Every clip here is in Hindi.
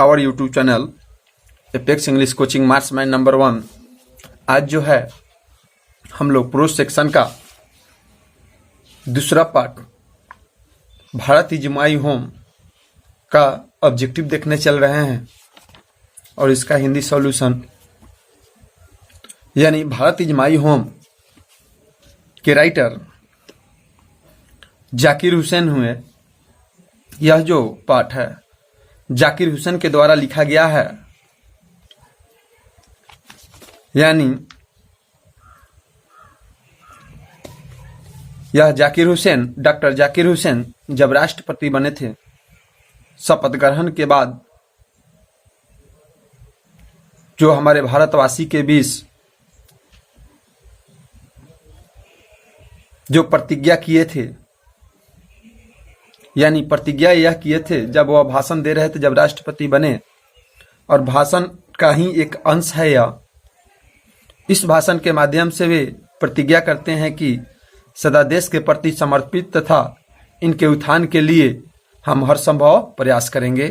Our YouTube channel Apex English coaching Marksman number 1। आज जो है हम लोग पुरुष सेक्शन का दूसरा part Bharat is my home का ऑब्जेक्टिव देखने चल रहे हैं और इसका हिंदी सॉल्यूशन यानी भारत इज माई होम के राइटर जाकिर हुसैन हुए। यह जो पाठ है जाकिर हुसैन के द्वारा लिखा गया है, यानी यह जाकिर हुसैन डॉक्टर जाकिर हुसैन जब राष्ट्रपति बने थे, शपथ ग्रहण के बाद जो हमारे भारतवासी के बीच जो प्रतिज्ञा किए थे, यानी प्रतिज्ञा यह किए थे जब वह भाषण दे रहे थे जब राष्ट्रपति बने, और भाषण का ही एक अंश है यह। इस भाषण के माध्यम से वे प्रतिज्ञा करते हैं कि सदा देश के प्रति समर्पित तथा इनके उत्थान के लिए हम हर संभव प्रयास करेंगे।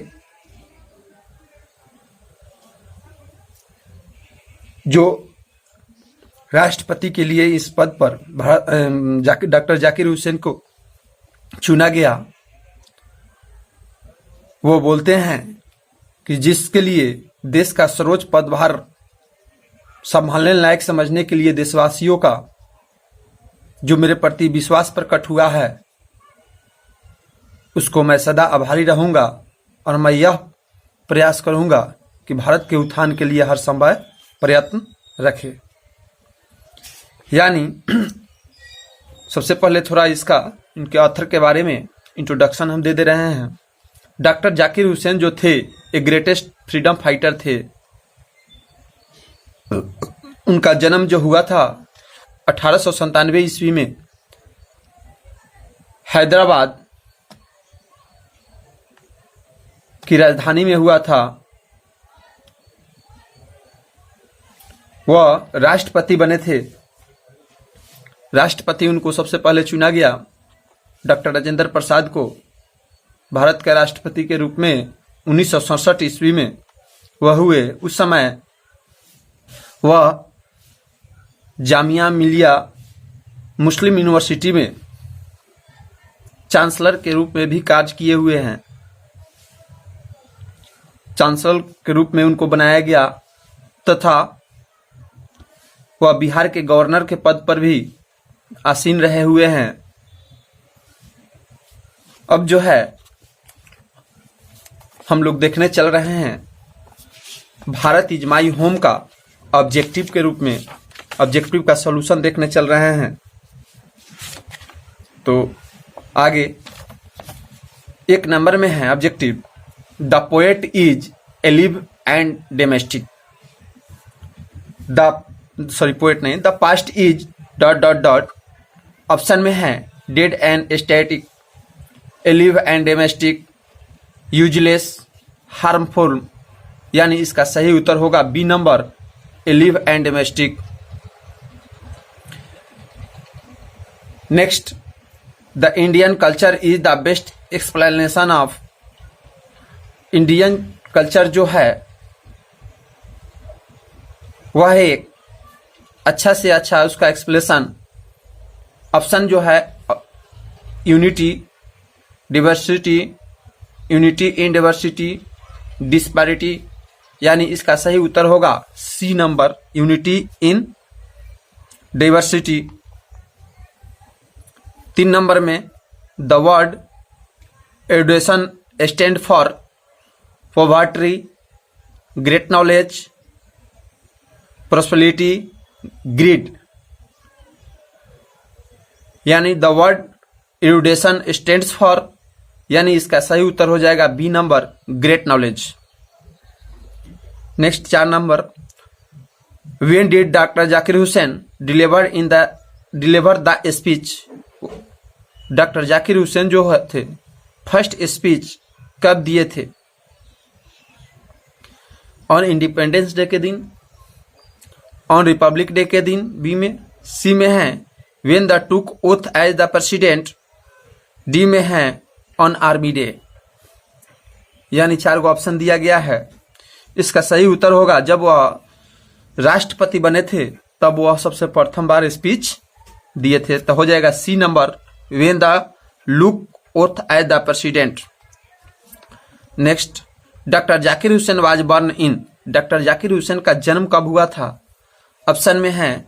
जो राष्ट्रपति के लिए इस पद पर डॉक्टर जाकिर हुसैन को चुना गया, वो बोलते हैं कि जिसके लिए देश का सर्वोच्च पदभार संभालने लायक समझने के लिए देशवासियों का जो मेरे प्रति विश्वास प्रकट हुआ है, उसको मैं सदा आभारी रहूंगा और मैं यह प्रयास करूंगा कि भारत के उत्थान के लिए हर संभव प्रयत्न रखे। यानी सबसे पहले थोड़ा इनके ऑथर के बारे में इंट्रोडक्शन हम दे रहे हैं। डॉक्टर जाकिर हुसैन जो थे एक ग्रेटेस्ट फ्रीडम फाइटर थे। उनका जन्म जो हुआ था 1897 ईस्वी में हैदराबाद की राजधानी में हुआ था। वह राष्ट्रपति बने थे। राष्ट्रपति उनको सबसे पहले चुना गया डॉक्टर राजेंद्र प्रसाद को भारत के राष्ट्रपति के रूप में 1967 ईस्वी में वह हुए। उस समय वह जामिया मिलिया मुस्लिम यूनिवर्सिटी में चांसलर के रूप में भी कार्य किए हुए हैं। चांसलर के रूप में उनको बनाया गया तथा वह बिहार के गवर्नर के पद पर भी आसीन रहे हुए हैं। अब जो है हम लोग देखने चल रहे हैं भारत इज माई होम का ऑब्जेक्टिव के रूप में, ऑब्जेक्टिव का सॉल्यूशन देखने चल रहे हैं। तो आगे एक नंबर में है objective, the poet is alive and domestic. Poet नहीं, द पास्ट इज ... ऑप्शन में है dead and static, alive and domestic, useless, harmful. यानी इसका सही उत्तर होगा B number, alive and domestic. Next, the Indian culture is the best explanation of. Indian culture जो है वह एक अच्छा से अच्छा उसका एक्सप्लेनेशन। ऑप्शन जो है unity, diversity, unity in diversity, disparity. यानी इसका सही उत्तर होगा C number, unity in diversity. 3 नंबर में the word education stand for poverty, great knowledge, prosperity, greed. यानी the word education stands for, यानी इसका सही उत्तर हो जाएगा B number, great knowledge. Next 4 number, when did doctor Zakir Hussain deliver the speech. Doctor Zakir Hussain जो थे फर्स्ट स्पीच कब दिए थे? ऑन इंडिपेंडेंस डे के दिन, ऑन रिपब्लिक डे के दिन बी में, सी में है when the took oath as the president, D में है ऑन आर्मी डे। यानी 4 गो ऑप्शन दिया गया है। इसका सही उत्तर होगा जब वह राष्ट्रपति बने थे तब वह सबसे प्रथम बार स्पीच दिए थे, तो हो जाएगा C number, when the look oath as the president. Next, doctor Zakir Hussain was born in. Doctor Zakir Hussain का जन्म कब हुआ था? ऑप्शन में है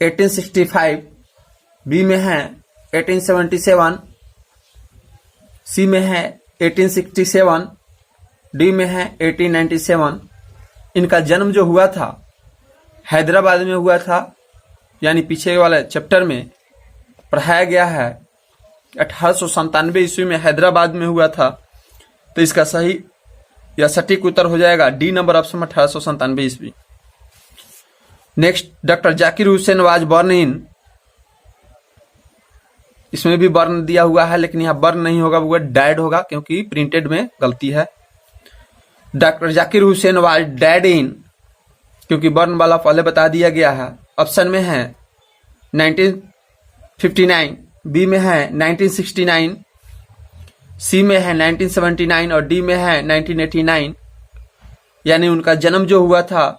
1865, बी में है 1877, सी में है 1867, डी में है 1897। इनका जन्म जो हुआ था हैदराबाद में हुआ था, यानी पीछे वाले चैप्टर में पढ़ाया गया है 1897 ईस्वी में हैदराबाद में हुआ था। तो इसका सही या सटीक उत्तर हो जाएगा डी नंबर ऑप्शन 1897 ईस्वी। Next, doctor Zakir Hussain was born in. इसमें भी बर्न दिया हुआ है लेकिन यहाँ बर्न नहीं होगा, वो डैड होगा क्योंकि प्रिंटेड में गलती है। Doctor Zakir Hussain was dead in, क्योंकि बर्न वाला पहले बता दिया गया है। ऑप्शन में है 1959, बी में है 1969, सी में है 1979 और डी में है 1989। यानी उनका जन्म जो हुआ था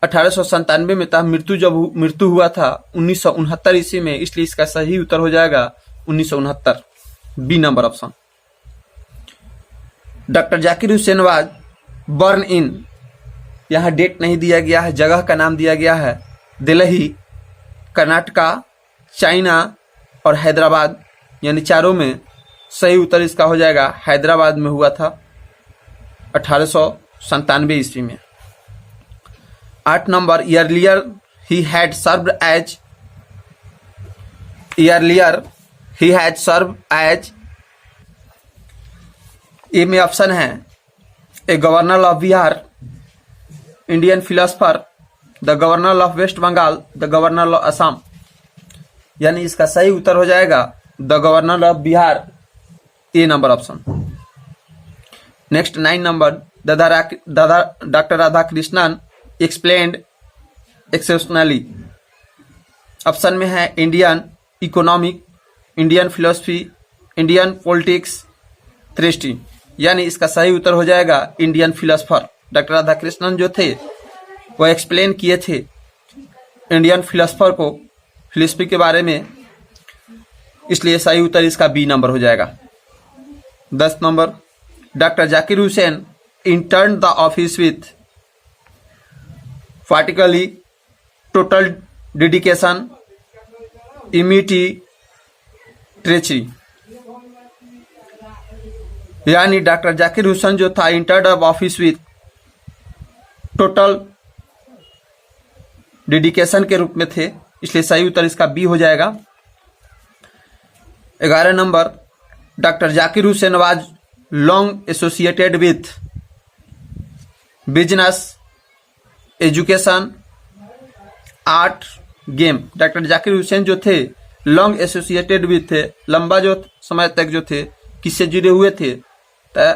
1897 में था, मृत्यु हुआ था 1969 ईस्वी में, इसलिए इसका सही उत्तर हो जाएगा 1969, B number option. Doctor Zakir Hussain was born in, यहाँ डेट नहीं दिया गया है, जगह का नाम दिया गया है दिल्ली, कर्नाटका, चाइना और हैदराबाद, यानी चारों में सही उत्तर इसका हो जाएगा हैदराबाद में हुआ था 1897 ईस्वी में। 8 number, earlier he had served as a में ऑप्शन है a governor of Bihar, Indian philosopher, the governor of West Bengal, the governor of Assam. यानी इसका सही उत्तर हो जाएगा the governor of Bihar, A number option. Next 9 number, doctor Radhakrishnan explained exceptionally. Option में है Indian economic, Indian philosophy, Indian politics, थ्रेस्टी। यानी इसका सही उत्तर हो जाएगा इंडियन फिलोसफर। डॉक्टर राधाकृष्णन जो थे वो एक्सप्लेन किए थे इंडियन फिलोसफर को, फिलोसफी के बारे में, इसलिए सही उत्तर इसका बी नंबर हो जाएगा। 10 number, doctor Zakir Hussain intern the office with particularly total dedication, immunity, treachery। यानी डॉक्टर जाकिर हुसैन जो था intern of office with total dedication के रूप में थे, इसलिए सही उत्तर इसका बी हो जाएगा। 11 number, doctor Zakir Hussain was long associated with business, education, art, game. Doctor Zakir Hussain जो थे लॉन्ग एसोसिएटेड विथ थे, लंबा जो समय तक जो थे किससे जुड़े हुए थे, तो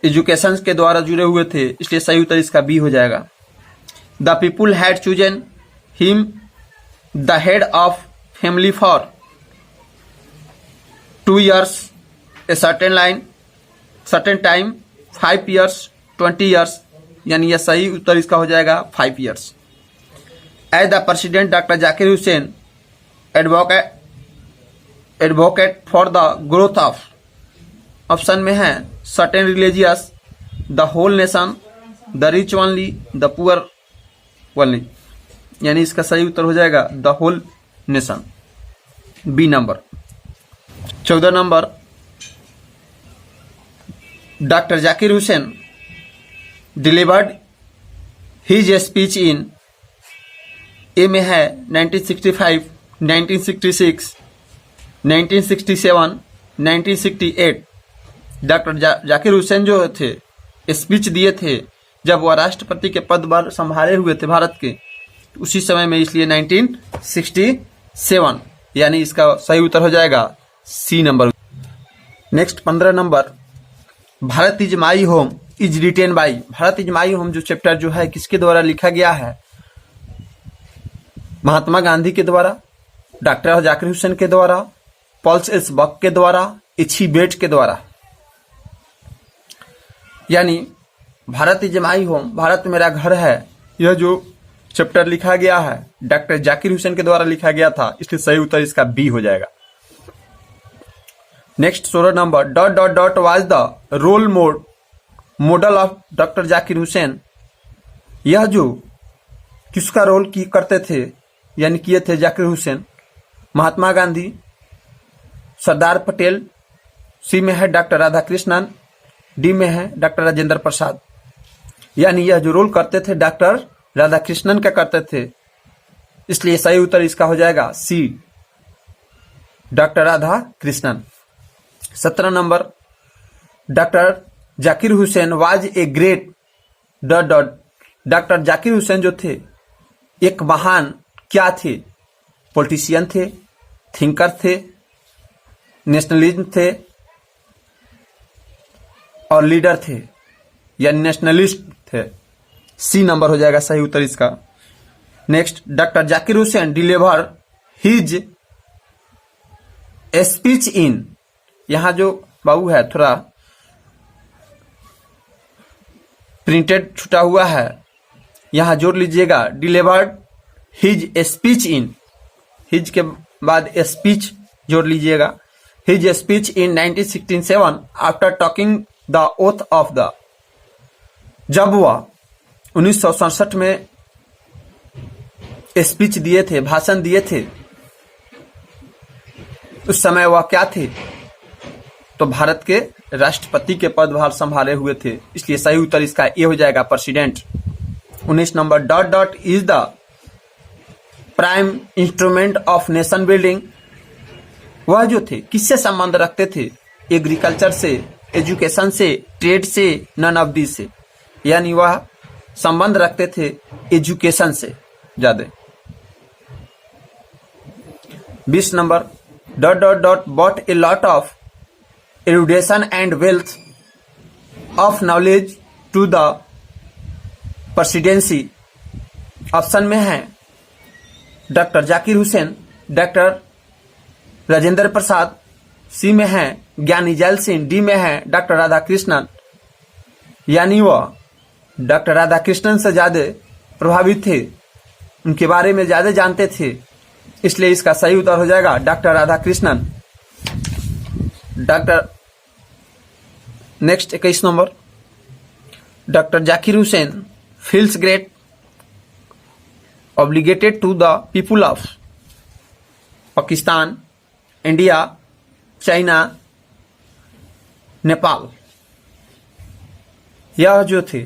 एजुकेशन के द्वारा जुड़े हुए थे, इसलिए सही उत्तर इसका बी हो जाएगा। The people had chosen him the head of family for 2 years, a certain time, 5 years, 20 years। यानी यह सही उत्तर इसका हो जाएगा 5 years। As the president doctor Zakir Hussain advocate for the growth of. Option में है certain religious, the whole nation, the rich only, the poor only. यानी इसका सही उत्तर हो जाएगा the whole nation, B number. 14 number, doctor Zakir Hussain delivered his speech in, A में है 1965, 1966, 1967, 1968। डॉक्टर जाकिर हुसैन जो थे स्पीच दिए थे जब वह राष्ट्रपति के पद संभाले हुए थे भारत के, उसी समय में, इसलिए 1967। यानी इसका सही उत्तर हो जाएगा C number. Next 15 number, Bharat is my home is written by. Bharat is my home जो चैप्टर जो है किसके द्वारा लिखा गया है? महात्मा गांधी के द्वारा, डॉक्टर जाकिर हुसैन के द्वारा, पॉल्स एस बक के द्वारा, इच्छी बेट के द्वारा। यानी Bharat is my home, Bharat मेरा घर है, यह जो चैप्टर लिखा गया है डॉक्टर जाकिर हुसैन के द्वारा लिखा गया था, इसलिए सही उत्तर इसका बी हो जाएगा। Next 16 number, dot dot dot was the role model of doctor Zakir Hussain. यह जो किसका रोल की करते थे यानी किए थे जाकिर हुसैन? महात्मा गांधी, सरदार पटेल, सी में है डॉक्टर राधा कृष्णन, डी में है डॉक्टर राजेंद्र प्रसाद। यानी यह जो रोल करते थे डॉक्टर राधा कृष्णन का करते थे, इसलिए सही उत्तर इसका हो जाएगा C, doctor Radha Krishnan. 17 number, doctor Zakir Hussain was a great dot dot. Doctor Zakir Hussain जो थे एक महान क्या थे? पॉलिटिशियन थे, थिंकर थे, नेशनलिज्म थे और लीडर थे, यानी नेशनलिस्ट थे। सी नंबर हो जाएगा सही उत्तर इसका। Next, doctor Zakir Hussain deliver his speech इन। यहां जो बाबू है थोड़ा प्रिंटेड छुटा हुआ है, यहां जोड़ लीजिएगा, डिलीवर्ड हिज स्पीच इन, हिज के बाद स्पीच जोड़ लीजिएगा। His speech in 1967 after talking the oath of the. जब वह 1967 में स्पीच दिए थे, भाषण दिए थे, उस समय वह क्या थे? तो भारत के राष्ट्रपति के पदभार संभाले हुए थे, इसलिए सही उत्तर इसका ए हो जाएगा, president. 19 number, dot dot is the prime instrument of nation building. वह जो थे किससे संबंध रखते थे? एग्रीकल्चर से, एजुकेशन से, ट्रेड से, नन ऑफ दिस से। यानी वह संबंध रखते थे एजुकेशन से ज्यादा। 20 number, dot dot dot brought a lot of erudition and wealth of knowledge to the presidency. Option में है doctor Zakir Hussain, doctor Rajendra Prasad, C में है ज्ञानी जैल सिंह, डी में है डॉक्टर राधा कृष्णन। यानी वह डॉक्टर राधा कृष्णन से ज्यादा प्रभावित थे, उनके बारे में ज्यादा जानते थे, इसलिए इसका सही उत्तर हो जाएगा doctor Radha Krishnan. Doctor next 21 number, doctor Zakir Hussain feels great obligated to the people of Pakistan, India, China, Nepal. यह जो थे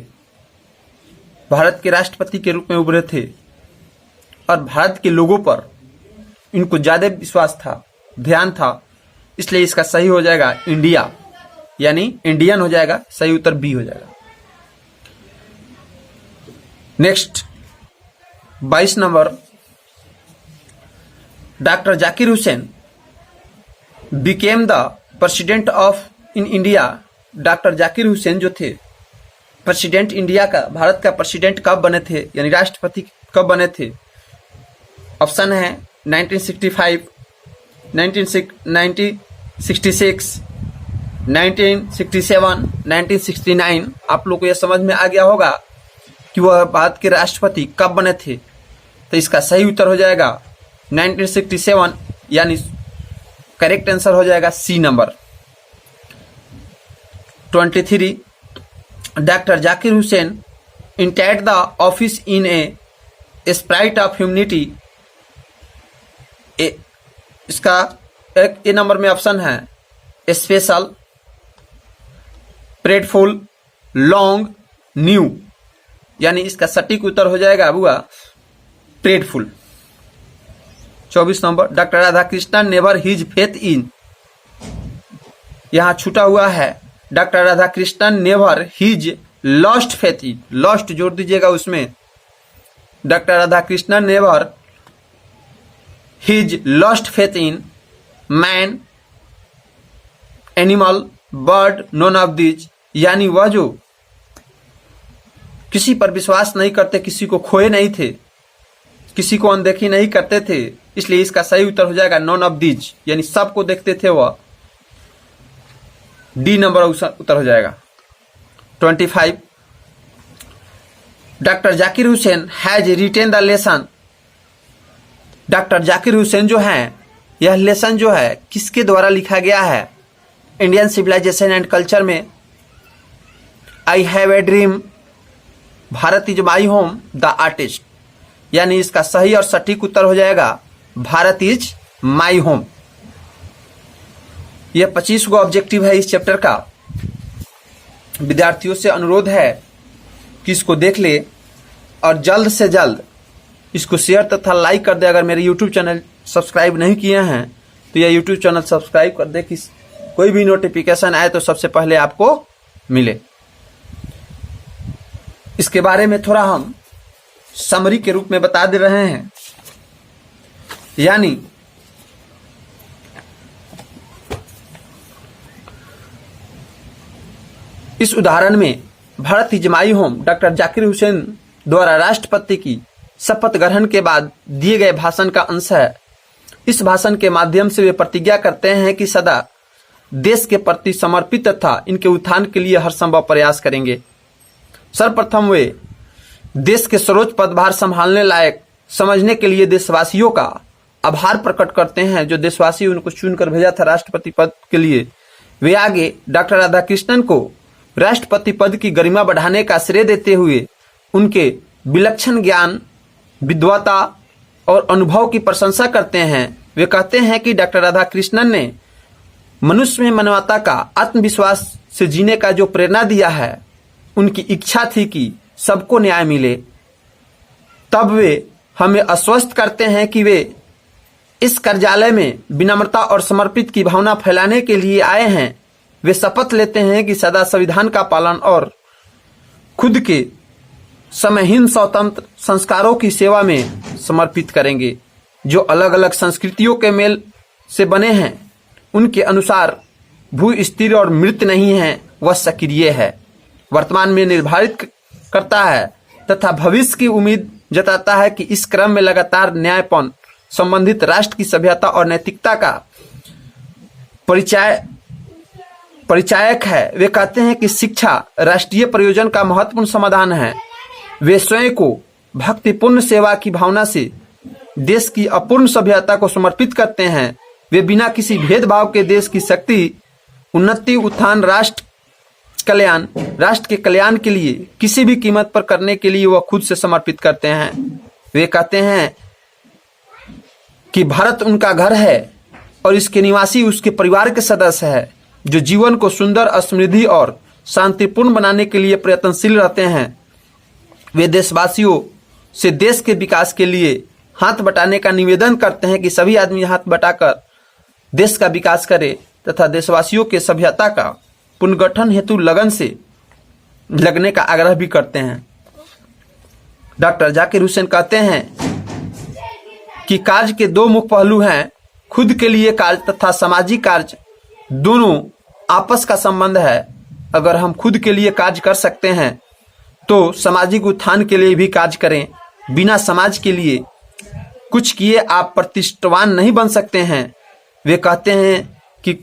भारत के राष्ट्रपति के रूप में उभरे थे और भारत के लोगों पर इनको ज्यादा विश्वास था, ध्यान था, इसलिए इसका सही हो जाएगा इंडिया, यानी इंडियन हो जाएगा, सही उत्तर बी हो जाएगा। Next 22 number, doctor Zakir Hussain became the president of in India. Doctor Zakir Hussain जो थे प्रेसिडेंट इंडिया का, भारत का प्रेसिडेंट कब बने थे, यानी राष्ट्रपति कब बने थे? ऑप्शन है 1965, 1966, 1967, 1969। आप लोग को यह समझ में आ गया होगा कि वह भारत के राष्ट्रपति कब बने थे, तो इसका सही उत्तर हो जाएगा 1967, यानी करेक्ट आंसर हो जाएगा C number. 23, doctor Zakir Hussain entered the office in a spirit of humanity. इसका एक ए नंबर में ऑप्शन है स्पेशल, प्रेडफुल, लॉन्ग, न्यू। यानी इसका सटीक उत्तर हो जाएगा बुआ prideful. 24 number, doctor Radha Krishnan never his faith in. यहां छूटा हुआ है doctor Radha Krishnan never his lost faith in, lost जोड़ दीजिएगा उसमें। Doctor Radha Krishnan never his lost faith in man, animal, bird, none of this. यानी वह जो किसी पर विश्वास नहीं करते, किसी को खोए नहीं थे, किसी को अनदेखी नहीं करते थे, इसलिए इसका सही उत्तर हो जाएगा नॉन ऑफ दीज, यानी सबको देखते थे वह। डी नंबर उत्तर हो जाएगा। 25 doctor Zakir Hussain has retain the lesson. Doctor Zakir Hussain जो हैं, यह लेसन जो है किसके द्वारा लिखा गया है? इंडियन सिविलाइजेशन एंड कल्चर में I have a dream, Bharat is my home, the artist. यानी इसका सही और सटीक उत्तर हो जाएगा भारत इज माई होम। यह 25 गो ऑब्जेक्टिव है इस चैप्टर का। विद्यार्थियों से अनुरोध है कि इसको देख ले और जल्द से जल्द इसको शेयर तथा लाइक कर दे। अगर मेरे YouTube चैनल सब्सक्राइब नहीं किए हैं तो यह YouTube चैनल सब्सक्राइब कर दे कि कोई भी नोटिफिकेशन आए तो सबसे पहले आपको मिले। इसके बारे में थोड़ा हम समरी के रूप में बता दे रहे हैं। यानी इस उदाहरण में Bharat is my home doctor Zakir Hussain द्वारा राष्ट्रपति की शपथ ग्रहण के बाद दिए गए भाषण का अंश है। इस भाषण के माध्यम से वे प्रतिज्ञा करते हैं कि सदा देश के प्रति समर्पित तथा इनके उत्थान के लिए हर संभव प्रयास करेंगे। सर्वप्रथम वे देश के सर्वोच्च पदभार संभालने लायक समझने के लिए देशवासियों का आभार प्रकट करते हैं, जो देशवासी उनको चुनकर भेजा था राष्ट्रपति पद के लिए। वे आगे डॉक्टर राधाकृष्णन को राष्ट्रपति पद की गरिमा बढ़ाने का श्रेय देते हुए उनके विलक्षण ज्ञान, विद्वता और अनुभव की प्रशंसा करते हैं। वे कहते हैं कि डॉक्टर राधाकृष्णन ने मनुष्य में मानवता का आत्मविश्वास से जीने का जो प्रेरणा दिया है, उनकी इच्छा थी कि सबको न्याय मिले। तब वे हमें आश्वस्त करते हैं कि वे इस कार्यालय में विनम्रता और समर्पित की भावना फैलाने के लिए आए हैं। वे शपथ लेते हैं कि सदा संविधान का पालन और खुद के समयहीन स्वतंत्र संस्कारों की सेवा में समर्पित करेंगे, जो अलग अलग संस्कृतियों के मेल से बने हैं। उनके अनुसार भू स्थिर और मृत नहीं है, वह सक्रिय है, वर्तमान में निर्धारित करता है तथा भविष्य की उम्मीद जताता है कि इस क्रम में लगातार न्यायपूर्ण संबंधित राष्ट्र की सभ्यता और नैतिकता का परिचायक है। वे कहते हैं कि शिक्षा राष्ट्रीय प्रयोजन का महत्वपूर्ण समाधान है। वे स्वयं को भक्तिपूर्ण सेवा की भावना से देश की अपूर्ण सभ्यता को समर्पित करते हैं। वे बिना किसी भेदभाव के देश की शक्ति, उन्नति, उत्थान, राष्ट्र के कल्याण के लिए किसी भी कीमत पर करने के लिए वह खुद से समर्पित करते हैं। वे कहते हैं कि भारत उनका घर है और इसके निवासी उसके परिवार के सदस्य है, जो जीवन को सुंदर, समृद्धि और शांतिपूर्ण बनाने के लिए प्रयत्नशील रहते हैं। वे देशवासियों से देश के विकास के लिए हाथ बटाने का निवेदन करते हैं कि सभी आदमी हाथ बटाकर देश का विकास करे तथा देशवासियों के सभ्यता का पुनर्गठन हेतु लगन से लगने का आग्रह भी करते हैं। डॉक्टर जाकिर हुसैन कहते हैं कि कार्य के दो मुख्य पहलू हैं, खुद के लिए कार्य तथा सामाजिक कार्य। दोनों आपस का संबंध है। अगर हम खुद के लिए कार्य कर सकते हैं तो सामाजिक उत्थान के लिए भी कार्य करें। बिना समाज के लिए कुछ किए आप प्रतिष्ठावान नहीं बन सकते हैं। वे कहते हैं कि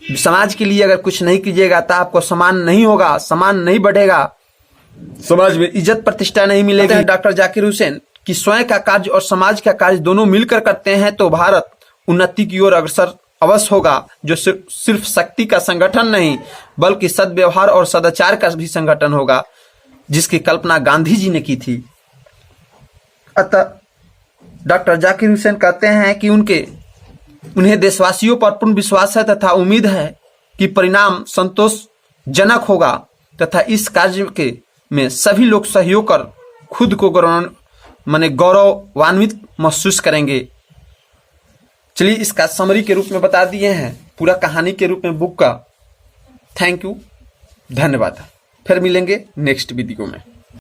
समाज के लिए अगर कुछ नहीं कीजिएगा तो आपको सम्मान नहीं होगा, सम्मान नहीं बढ़ेगा, समाज में इज्जत प्रतिष्ठा नहीं मिलेगी। डॉक्टर जाकिर हुसैन कि स्वयं का कार्य और समाज का कार्य दोनों मिलकर करते हैं तो भारत उन्नति की ओर अग्रसर अवश्य होगा, जो सिर्फ शक्ति का संगठन नहीं बल्कि सद्व्यवहार और सदाचार का भी संगठन होगा, जिसकी कल्पना गांधी जी ने की थी। अतः डॉक्टर जाकिर हुसैन कहते हैं कि उन्हें देशवासियों पर पूर्ण विश्वास है तथा उम्मीद है कि परिणाम संतोषजनक होगा तथा इस कार्य में सभी लोग सहयोग कर खुद को गौरवान्वित महसूस करेंगे। चलिए इसका समरी के रूप में बता दिए हैं, पूरा कहानी के रूप में बुक का। थैंक यू, धन्यवाद। फिर मिलेंगे नेक्स्ट वीडियो में।